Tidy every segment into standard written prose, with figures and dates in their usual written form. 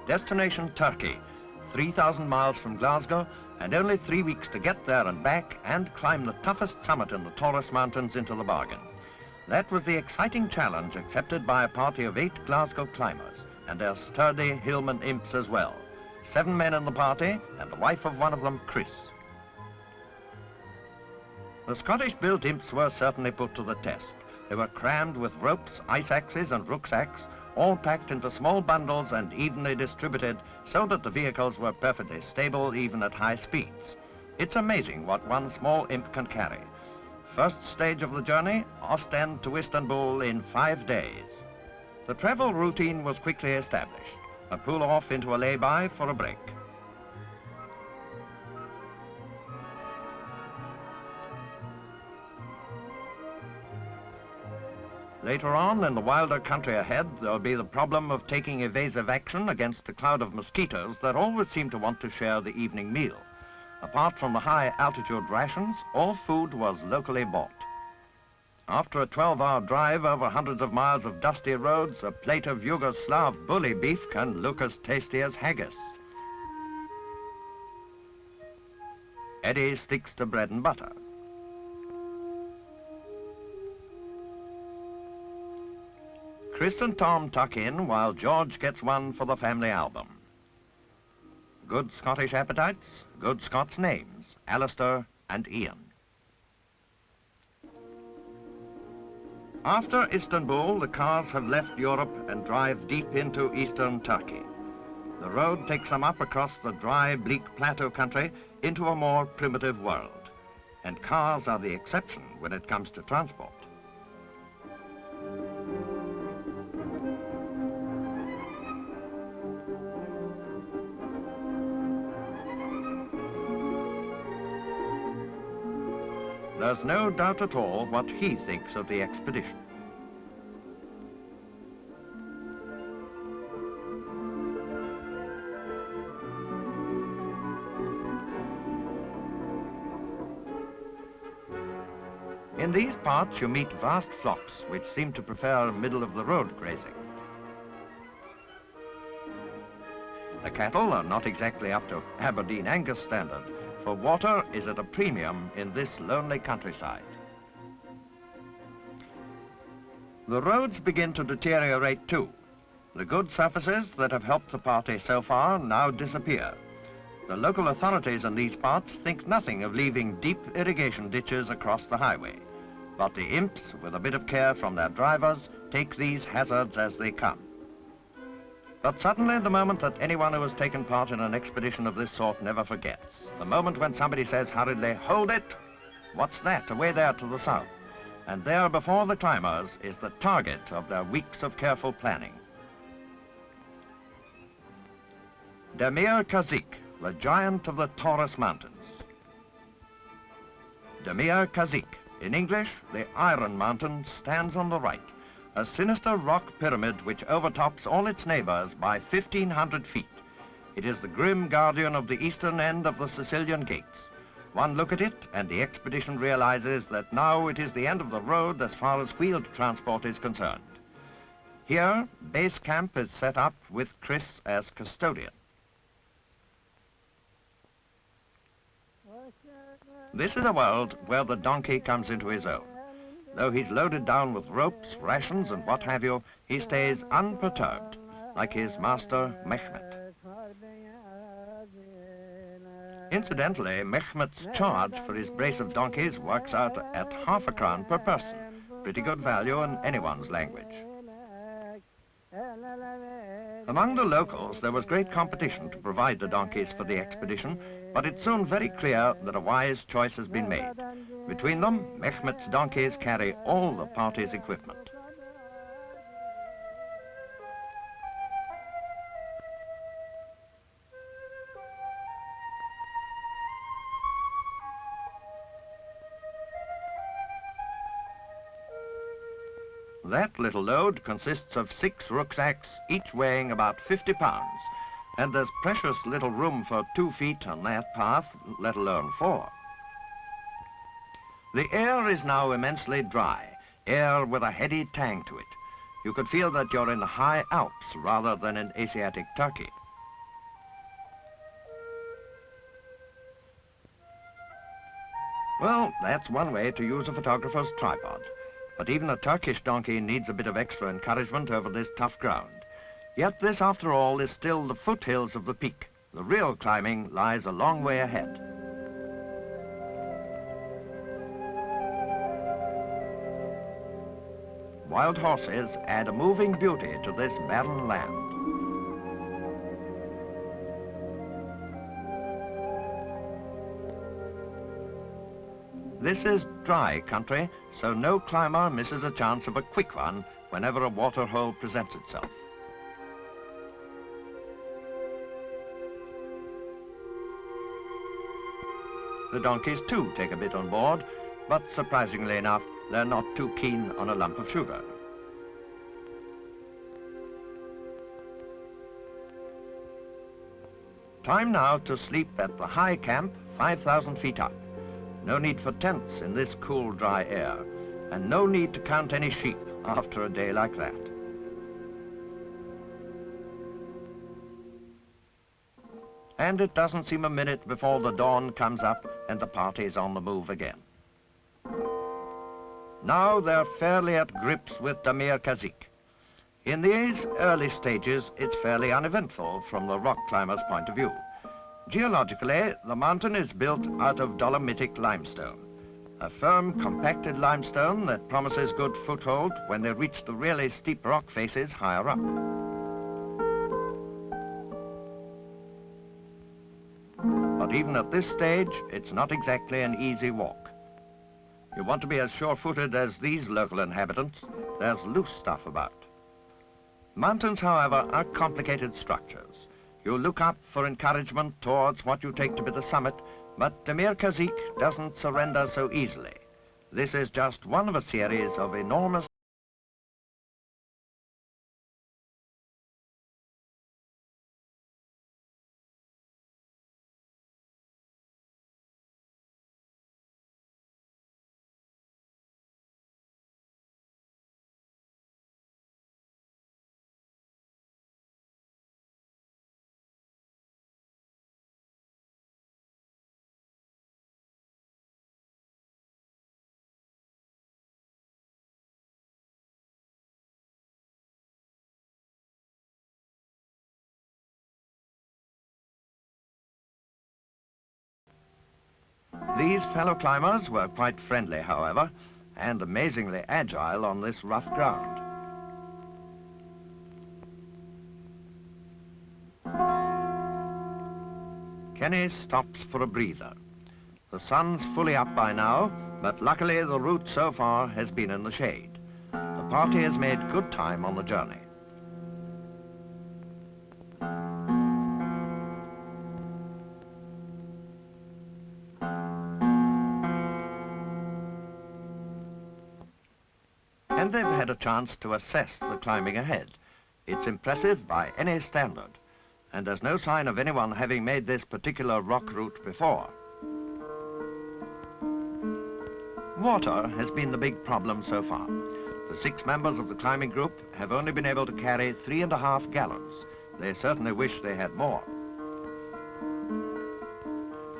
Destination Turkey, 3,000 miles from Glasgow, and only 3 weeks to get there and back and climb the toughest summit in the Taurus Mountains into the bargain. That was the exciting challenge accepted by a party of 8 Glasgow climbers and their sturdy Hillman Imps as well. 7 men in the party and the wife of one of them, Chris. The Scottish-built Imps were certainly put to the test. They were crammed with ropes, ice axes and rucksacks, all packed into small bundles and evenly distributed so that the vehicles were perfectly stable even at high speeds. It's amazing what one small Imp can carry. First stage of the journey, Ostend to Istanbul in 5 days. The travel routine was quickly established. A pull off into a lay-by for a break. Later on, in the wilder country ahead, there'll be the problem of taking evasive action against a cloud of mosquitoes that always seem to want to share the evening meal. Apart from the high-altitude rations, all food was locally bought. After a 12-hour drive over hundreds of miles of dusty roads, a plate of Yugoslav bully beef can look as tasty as haggis. Eddie sticks to bread and butter. Chris and Tom tuck in while George gets one for the family album. Good Scottish appetites, good Scots names, Alastair and Ian. After Istanbul, the cars have left Europe and drive deep into eastern Turkey. The road takes them up across the dry, bleak plateau country into a more primitive world. And cars are the exception when it comes to transport. There's no doubt at all what he thinks of the expedition. In these parts you meet vast flocks which seem to prefer middle-of-the-road grazing. The cattle are not exactly up to Aberdeen Angus standard, for water is at a premium in this lonely countryside. The roads begin to deteriorate too. The good surfaces that have helped the party so far now disappear. The local authorities in these parts think nothing of leaving deep irrigation ditches across the highway. But the Imps, with a bit of care from their drivers, take these hazards as they come. But suddenly, the moment that anyone who has taken part in an expedition of this sort never forgets. The moment when somebody says hurriedly, "Hold it! What's that away there to the south?" And there before the climbers is the target of their weeks of careful planning. Demi, the giant of the Taurus Mountains. Demi, in English, the Iron Mountain, stands on the right. A sinister rock pyramid which overtops all its neighbors by 1,500 feet. It is the grim guardian of the eastern end of the Sicilian Gates. One look at it and the expedition realizes that now it is the end of the road as far as wheeled transport is concerned. Here, base camp is set up with Chris as custodian. This is a world where the donkey comes into his own. Though he's loaded down with ropes, rations, and what have you, he stays unperturbed, like his master, Mehmet. Incidentally, Mehmet's charge for his brace of donkeys works out at half a crown per person. Pretty good value in anyone's language. Among the locals, there was great competition to provide the donkeys for the expedition, but it's soon very clear that a wise choice has been made. Between them, Mehmet's donkeys carry all the party's equipment. That little load consists of 6 rucksacks, each weighing about 50 pounds. And there's precious little room for 2 feet on that path, let alone 4. The air is now immensely dry, air with a heady tang to it. You could feel that you're in the high Alps rather than in Asiatic Turkey. Well, that's one way to use a photographer's tripod. But even a Turkish donkey needs a bit of extra encouragement over this tough ground. Yet this, after all, is still the foothills of the peak. The real climbing lies a long way ahead. Wild horses add a moving beauty to this barren land. This is dry country, so no climber misses a chance of a quick one whenever a water hole presents itself. The donkeys too take a bit on board, but surprisingly enough, they're not too keen on a lump of sugar. Time now to sleep at the high camp, 5,000 feet up. No need for tents in this cool, dry air, and no need to count any sheep after a day like that. And it doesn't seem a minute before the dawn comes up and the party's on the move again. Now they're fairly at grips with Demirkazık. In these early stages, it's fairly uneventful from the rock climber's point of view. Geologically, the mountain is built out of dolomitic limestone, a firm, compacted limestone that promises good foothold when they reach the really steep rock faces higher up. But even at this stage, it's not exactly an easy walk. You want to be as sure-footed as these local inhabitants. There's loose stuff about. Mountains, however, are complicated structures. You look up for encouragement towards what you take to be the summit, but Demirkazık doesn't surrender so easily. This is just one of a series of enormous These fellow climbers were quite friendly, however, and amazingly agile on this rough ground. Kenny stops for a breather. The sun's fully up by now, but luckily the route so far has been in the shade. The party has made good time on the journey. And they've had a chance to assess the climbing ahead. It's impressive by any standard, and there's no sign of anyone having made this particular rock route before. Water has been the big problem so far. The 6 members of the climbing group have only been able to carry 3.5 gallons. They certainly wish they had more.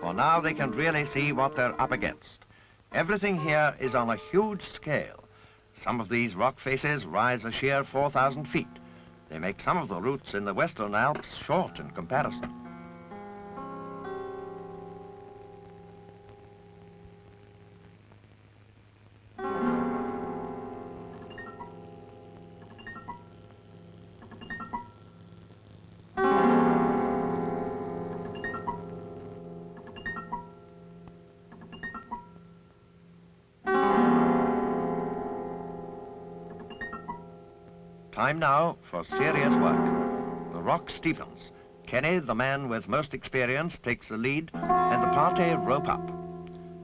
For now they can really see what they're up against. Everything here is on a huge scale. Some of these rock faces rise a sheer 4,000 feet. They make some of the routes in the Western Alps short in comparison. Time now for serious work. The rock steepens. Kenny, the man with most experience, takes the lead, and the party rope up.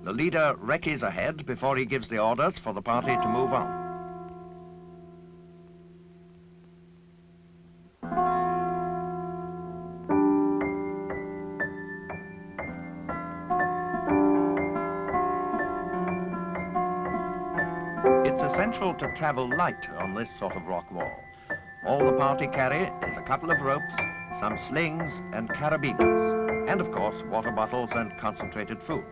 The leader recce's ahead before he gives the orders for the party to move on. It's essential to travel light on this sort of rock wall. All the party carry is a couple of ropes, some slings and carabiners, and of course water bottles and concentrated foods.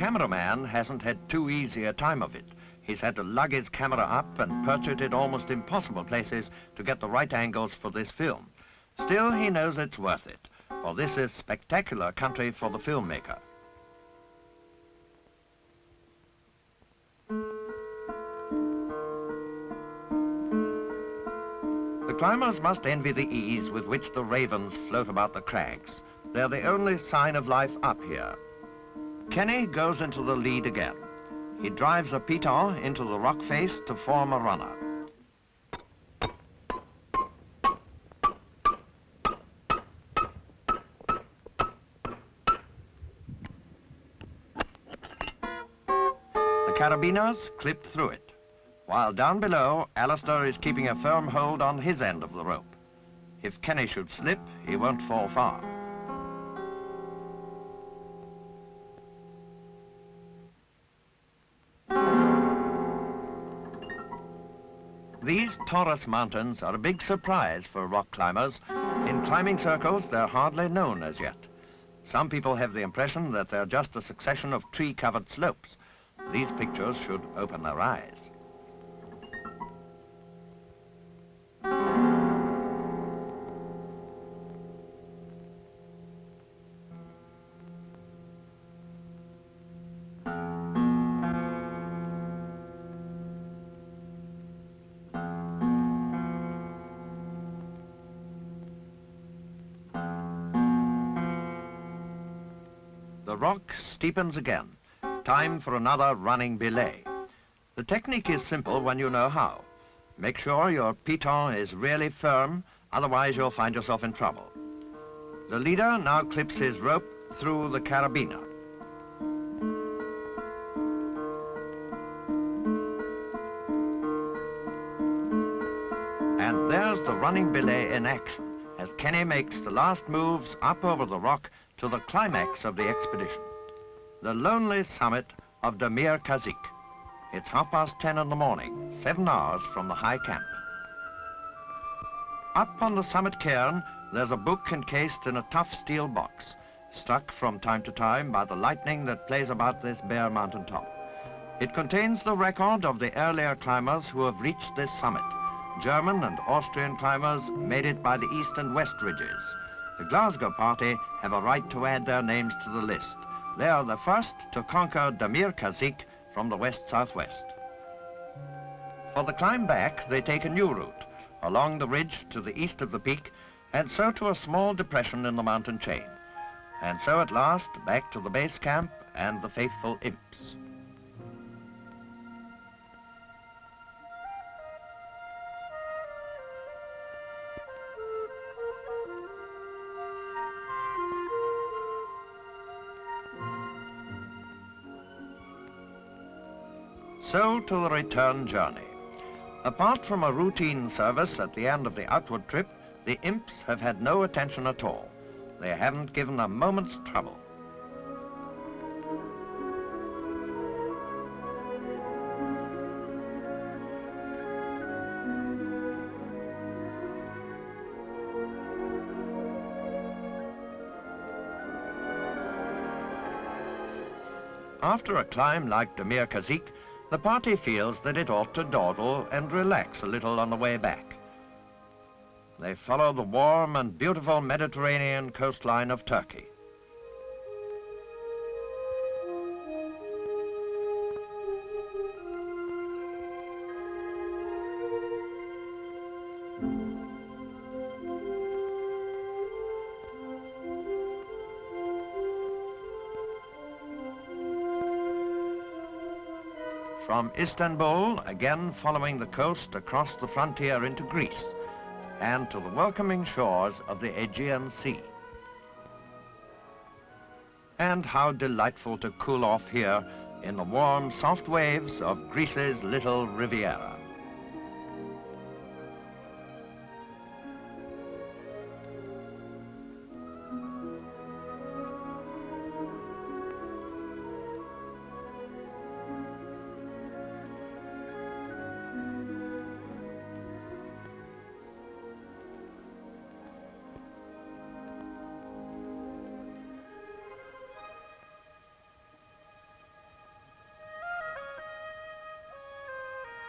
cameraman hasn't had too easy a time of it. He's had to lug his camera up and perch it at almost impossible places to get the right angles for this film. Still, he knows it's worth it, for this is spectacular country for the filmmaker. The climbers must envy the ease with which the ravens float about the crags. They're the only sign of life up here. Kenny goes into the lead again. He drives a piton into the rock face to form a runner. The carabiners clip through it, while down below, Alastair is keeping a firm hold on his end of the rope. If Kenny should slip, he won't fall far. These Taurus mountains are a big surprise for rock climbers. In climbing circles, they're hardly known as yet. Some people have the impression that they're just a succession of tree-covered slopes. These pictures should open their eyes. The rock steepens again. Time for another running belay. The technique is simple when you know how. Make sure your piton is really firm, otherwise you'll find yourself in trouble. The leader now clips his rope through the carabiner. And there's the running belay in action as Kenny makes the last moves up over the rock to the climax of the expedition, the lonely summit of Demirkazık. It's 10:30 in the morning, 7 hours from the high camp. Up on the summit cairn, there's a book encased in a tough steel box, struck from time to time by the lightning that plays about this bare mountain top. It contains the record of the earlier climbers who have reached this summit. German and Austrian climbers made it by the east and west ridges. The Glasgow party have a right to add their names to the list. They are the first to conquer Demirkazık from the west-southwest. For the climb back, they take a new route, along the ridge to the east of the peak, and so to a small depression in the mountain chain. And so at last, back to the base camp and the faithful Imps. So to the return journey. Apart from a routine service at the end of the outward trip, the Imps have had no attention at all. They haven't given a moment's trouble. After a climb like Demirkazık, the party feels that it ought to dawdle and relax a little on the way back. They follow the warm and beautiful Mediterranean coastline of Turkey. From Istanbul, again following the coast across the frontier into Greece, and to the welcoming shores of the Aegean Sea. And how delightful to cool off here in the warm, soft waves of Greece's little Riviera.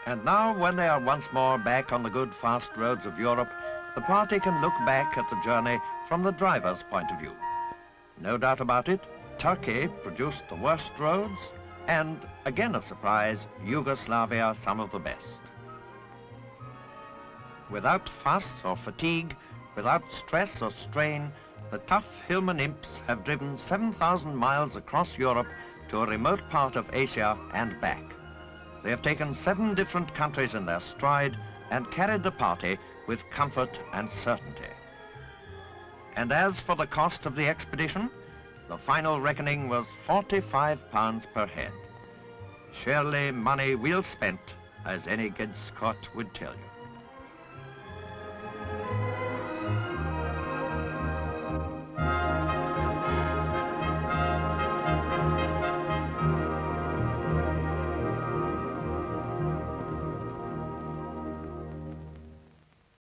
And now, when they are once more back on the good, fast roads of Europe, the party can look back at the journey from the driver's point of view. No doubt about it, Turkey produced the worst roads, and, again a surprise, Yugoslavia some of the best. Without fuss or fatigue, without stress or strain, the tough Hillman Imps have driven 7,000 miles across Europe to a remote part of Asia and back. They have taken 7 different countries in their stride and carried the party with comfort and certainty. And as for the cost of the expedition, the final reckoning was £45 per head. Surely money well spent, as any good Scot would tell you.